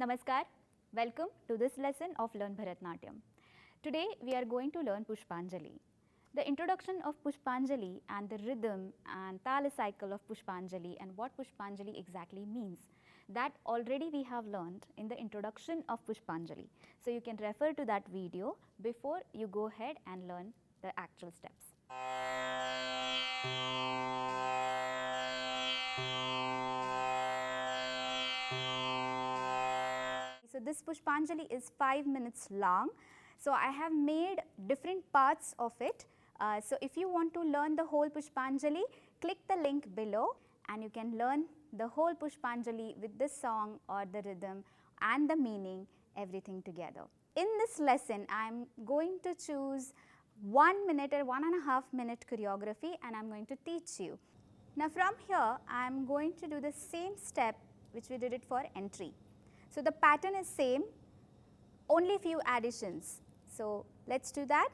Namaskar, welcome to this lesson of Learn Bharatnatyam. Today we are going to learn Pushpanjali. The introduction of Pushpanjali and the rhythm and tala cycle of Pushpanjali and what Pushpanjali exactly means, that already we have learned in the introduction of Pushpanjali. So you can refer to that video before you go ahead and learn the actual steps. So this Pushpanjali is 5 minutes long. So I have made different parts of it. So if you want to learn the whole Pushpanjali, click the link below and you can learn the whole Pushpanjali with the song or the rhythm and the meaning, everything together. In this lesson, I am going to choose 1 minute or 1.5 minute choreography and I am going to teach you. Now from here, I am going to do the same step which we did it for entry. So the pattern is same, only few additions. So let's do that.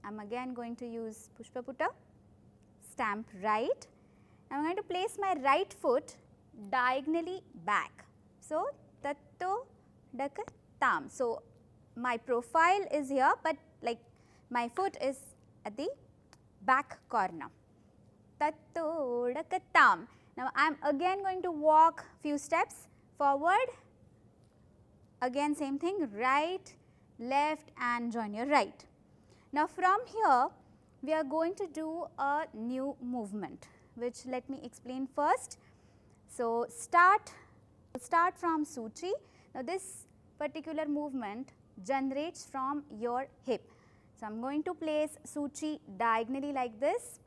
I'm again going to use Pushpaputta, stamp right. I'm going to place my right foot diagonally back. So tatto daka tam. So my profile is here, but like my foot is at the back corner. Tatto daka tam. Now I'm again going to walk few steps forward. Again same thing, right, left and join your right. Now from here we are going to do a new movement, which let me explain first. So start from Suchi. Now this particular movement generates from your hip. So I am going to place Suchi diagonally like this.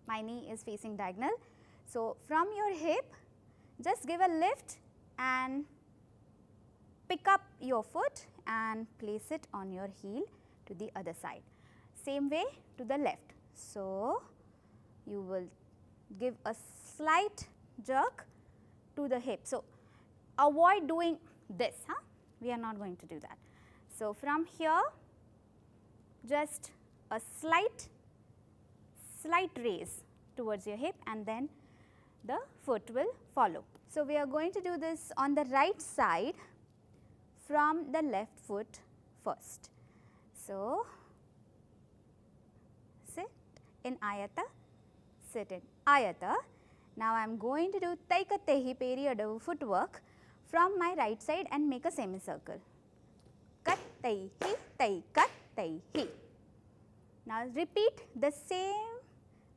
My knee is facing diagonal. So from your hip, just give a lift and pick up your foot and place it on your heel to the other side. Same way to the left. So you will give a slight jerk to the hip. So avoid doing this, we are not going to do that. So from here, just a slight raise towards your hip and then the foot will follow. So we are going to do this on the right side from the left foot first. So sit in ayata, sit in ayata. Now I am going to do taikatehi period footwork from my right side and make a semicircle. Kat taihi, tai kat taihi. Now repeat the same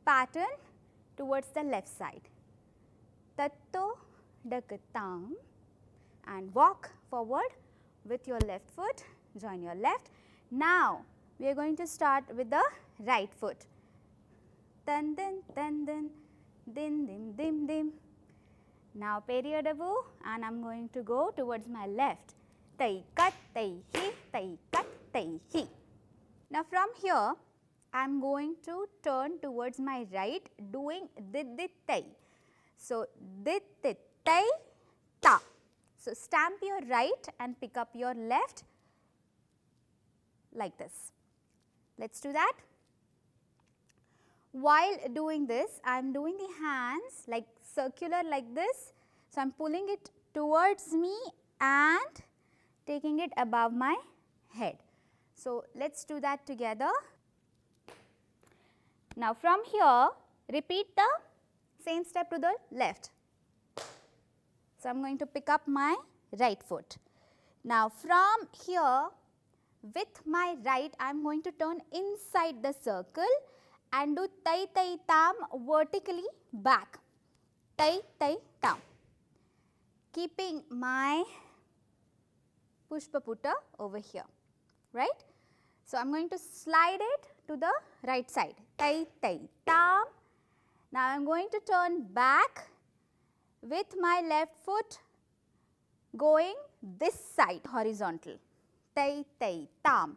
pattern towards the left side. Tatto dakatam and walk forward with your left foot, join your left. Now we are going to start with the right foot. Tan din, din dim dim dim. Now periodabo and I am going to go towards my left. Tai kat tai hi, tai kat tai hi. Now from here I am going to turn towards my right doing dit dit tai. So dit dit tai ta. So stamp your right and pick up your left like this. Let's do that. While doing this, I am doing the hands like circular like this. So I am pulling it towards me and taking it above my head. So let's do that together. Now from here, repeat the same step to the left. So I am going to pick up my right foot. Now from here, with my right, I am going to turn inside the circle and do tai tai tam vertically back. Tai tai tam. Keeping my Pushpaputta over here, right? So I am going to slide it to the right side. Tai tai tam. Now I am going to turn back with my left foot going this side horizontal. Tai tai tam.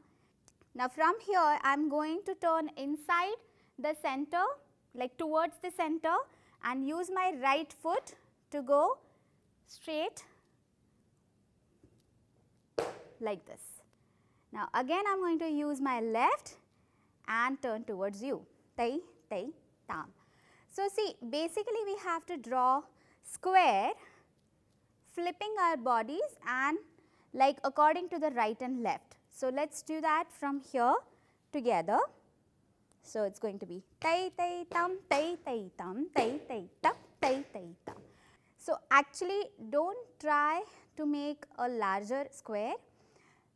Now from here I am going to turn inside the center, like towards the center, and use my right foot to go straight like this. Now again I am going to use my left and turn towards you. Tai tai tam. So see, basically we have to draw square flipping our bodies and like according to the right and left. So, let us do that from here together. So, it is going to be tai tai tam tai tai tam tai tai tam tai tai tam. So, actually do not try to make a larger square,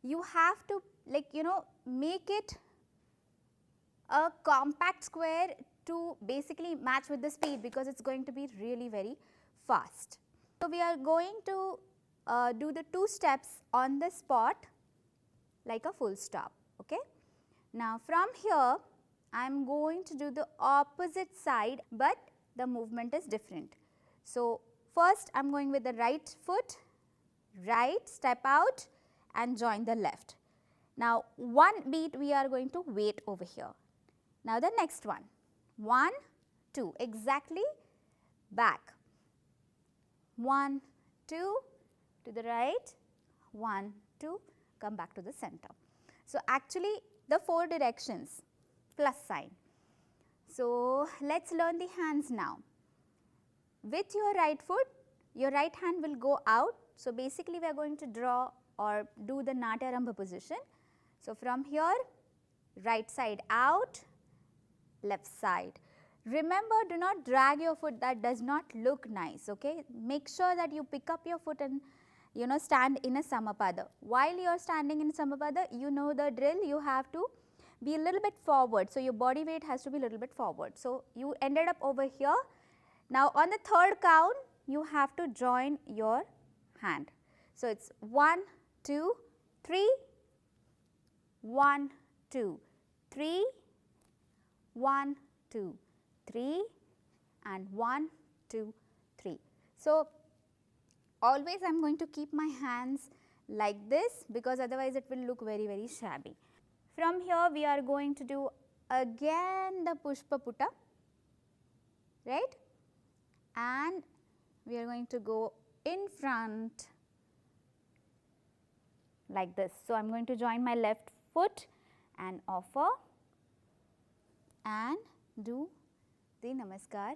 you have to make it a compact square to basically match with the speed, because it is going to be really very fast. So, we are going to do the 2 steps on the spot like a full stop. Okay. Now, from here I am going to do the opposite side, but the movement is different. So, first I am going with the right foot, right, step out and join the left. Now, one beat we are going to wait over here. Now, the next one, 1, 2, exactly back, 1, 2, to the right, 1, 2, come back to the center. So, actually the 4 directions plus sign. So, let us learn the hands now. With your right foot, your right hand will go out. So, basically we are going to draw or do the Natyarambha position. So, from here right side out, left side. Remember, do not drag your foot, that does not look nice. Okay? Make sure that you pick up your foot and stand in a Samapada. While you are standing in Samapada, you know the drill, you have to be a little bit forward. So, your body weight has to be a little bit forward. So, you ended up over here. Now, on the 3rd count, you have to join your hand. So, it is 1, 2, 3, 1, 2, 3, 1, 2, 3 and 1, 2, 3. So, always I am going to keep my hands like this, because otherwise it will look very, very shabby. From here we are going to do again the Pushpa Putta, right, and we are going to go in front like this. So, I am going to join my left foot and offer and do the Namaskar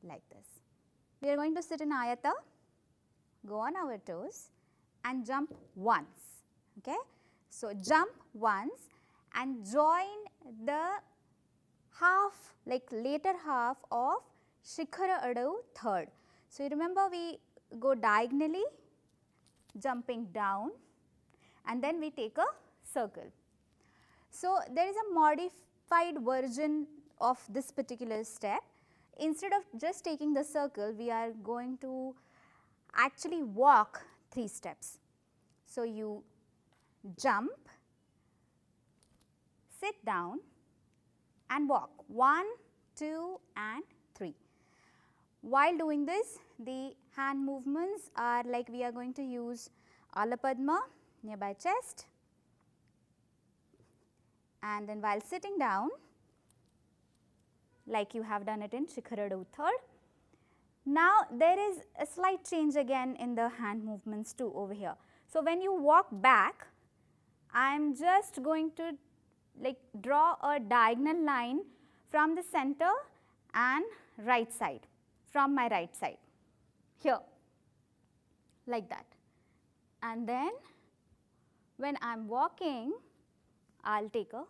like this. We are going to sit in Ayata, go on our toes and jump once. Okay? So, jump once and join the half, like later half of Shikhara Adu 3rd. So, you remember we go diagonally, jumping down and then we take a circle. So, there is a modified version of this particular step. Instead of just taking the circle, we are going to actually walk 3 steps. So, you jump, sit down and walk 1, 2 and 3. While doing this, the hand movements are like we are going to use Alapadma nearby chest, and then while sitting down like you have done it in Shikhara Adu 3rd. Now, there is a slight change again in the hand movements too over here. So, when you walk back, I am just going to like draw a diagonal line from the center and right side, from my right side here like that, and then when I am walking I will take a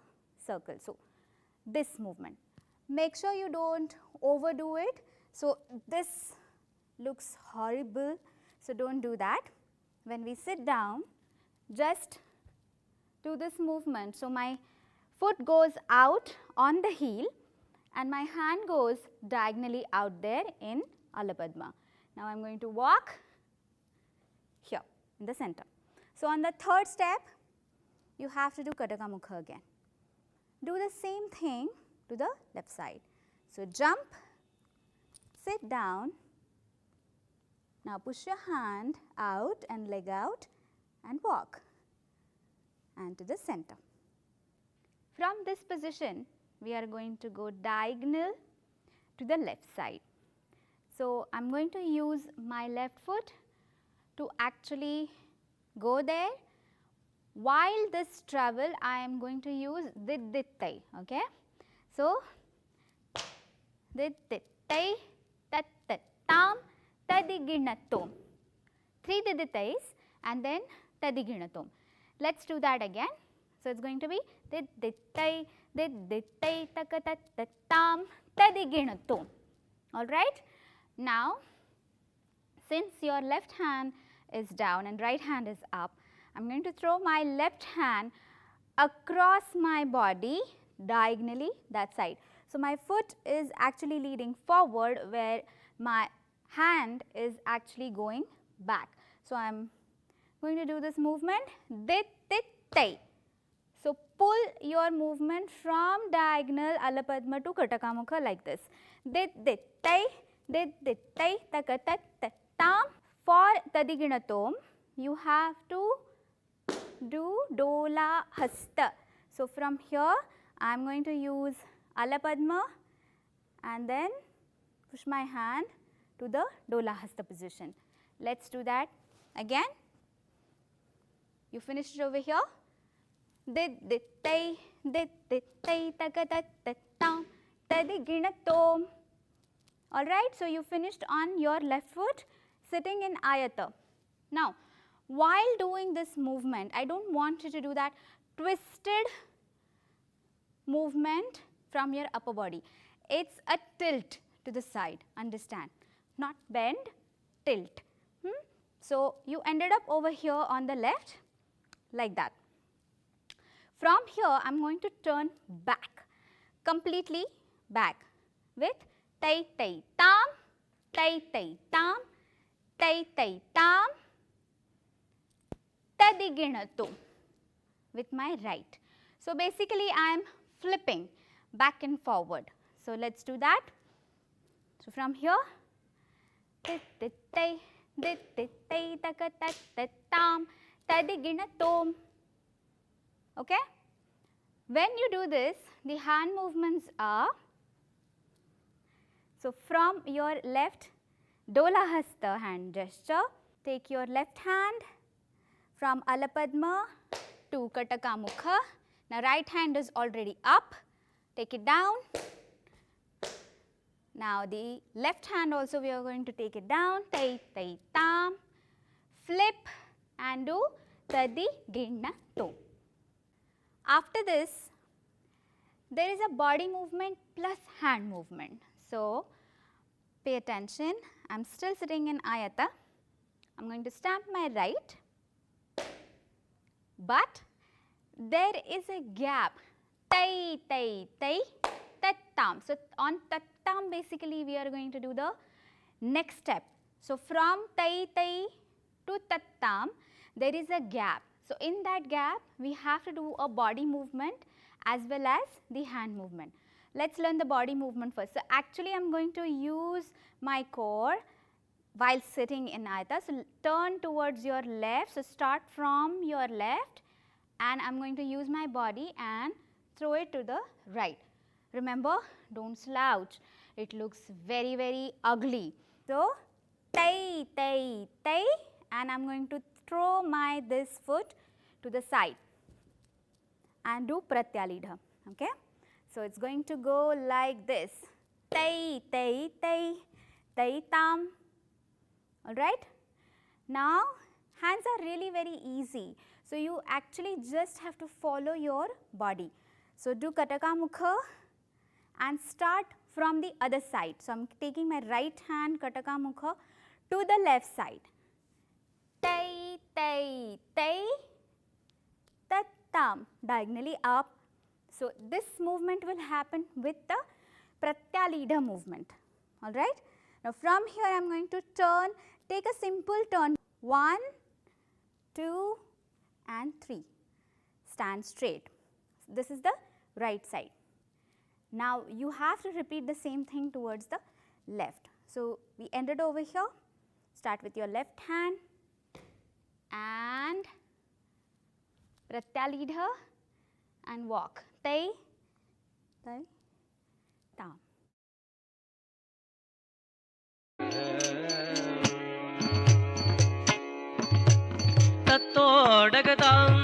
circle. So, this movement, make sure you do not overdo it. So, this looks horrible, so do not do that. When we sit down, just do this movement. So, my foot goes out on the heel and my hand goes diagonally out there in Alapadma. Now, I am going to walk here in the center. So, on the 3rd step, you have to do Kataka Mukha again. Do the same thing to the left side. So, jump, sit down, now push your hand out and leg out and walk and to the center. From this position, we are going to go diagonal to the left side. So, I am going to use my left foot to actually go there. While this travel, I am going to use Diddittai. Okay? So, Diddittai, Tattattam, Tadi tadiginatom. 3 diditais and then tadiginatom. Let's do that again. So, it is going to be diditai takatatam tadiginatom. Alright. Now, since your left hand is down and right hand is up, I am going to throw my left hand across my body diagonally that side. So, my foot is actually leading forward where my hand is actually going back. So, I am going to do this movement diditai. So, pull your movement from diagonal Alapadma to Katakamukha like this. Diditai takatatam. For tadiginatom, you have to do dola hasta. So, from here I am going to use Alapadma and then push my hand to the dola hasta position. Let us do that again. You finished it over here. Diditai takatatam tadiginatom. Alright, so you finished on your left foot sitting in ayata. Now, while doing this movement, I do not want you to do that twisted movement from your upper body. It is a tilt to the side, understand, not bend, tilt. So, you ended up over here on the left like that. From here, I am going to turn back, completely back with tai tai tam, tai tai tam, tai tai tam, tadiginatom with my right. So, basically I am flipping back and forward. So, let us do that. So, from here, diditai takatatam tadiginatom. Okay. When you do this, the hand movements are, so from your left dola hasta hand gesture, take your left hand from Alapadma to Katakamukha. Now, right hand is already up, take it down. Now, the left hand also we are going to take it down, tai tai tam, flip and do tadiginatom. After this, there is a body movement plus hand movement. So, pay attention, I am still sitting in ayata, I am going to stamp my right, but there is a gap, tai tai tai tattam. So, on tattam basically we are going to do the next step. So, from tai tai to tattam there is a gap. So, in that gap we have to do a body movement as well as the hand movement. Let us learn the body movement first. So, actually I am going to use my core while sitting in ayata. So, turn towards your left. So, start from your left and I am going to use my body and throw it to the right. Remember, do not slouch, it looks very, very ugly. So, tai tai tai and I am going to throw my this foot to the side and do pratyalidha. Okay. So, it is going to go like this, tai tai tai tai tam. Alright. Now, hands are really very easy. So, you actually just have to follow your body. So, do Katakamukha and start from the other side. So, I am taking my right hand Katakamukha to the left side. Tai tai tai tattam, diagonally up. So, this movement will happen with the pratyalidha movement. Alright. Now, from here I am going to turn, take a simple turn, 1, 2 and 3, stand straight. This is the right side. Now, you have to repeat the same thing towards the left. So, we ended over here, start with your left hand and pratyalidha and walk, tai tai tam. Tattodagadam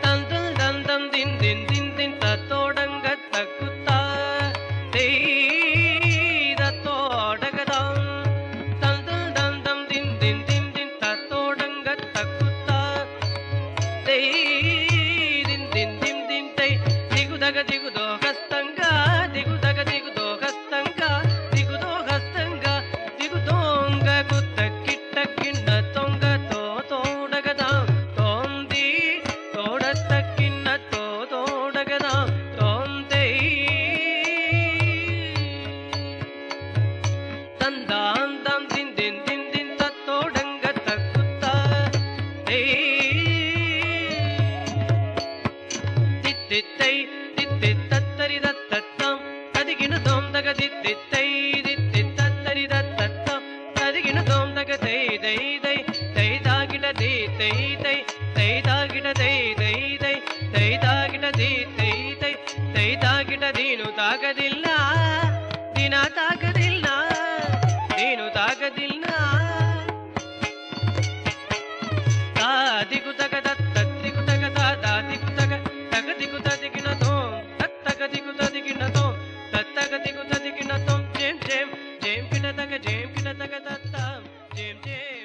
tandul dandam din din din din tattodanga takutta hey tattodagadam tandul dandam ತೈ ದೈ ದೈ ತೈ ದಾಗಿಡ the ತೈ ದೈ ತೈ ದಾಗಿಡ ದೈ ದೈ ದೈ ತೈ ದಾಗಿಡ the ತೈ ದೈ ತೈ ದಾಗಿಡ ದೀನು ತಾಗದಿಲ್ಲ ದಿನ ತಾಗದಿಲ್ಲ ನೀನು ತಾಗದಿಲ್ಲ ದಿಗು ತಗದ ತತ್ತಿಗು ತಗದ ದಾದಿಗು ತಗ ತಗದಿಗು ತದಿಗಿನ ತೋಂ ತತ್ತಗದಿಗು ತದಿಗಿನ ತೋಂ ತತ್ತಗದಿಗು ತದಿಗಿನ ತೋಂ ಜೇಮ್ ಜೇಮ್ ಜೇಮ್ ಕಿಟ ತಗ ಜೇಮ್ ಕಿಟ ತಗ ತತ್ತ ಜೇಮ್ ಜೇಮ್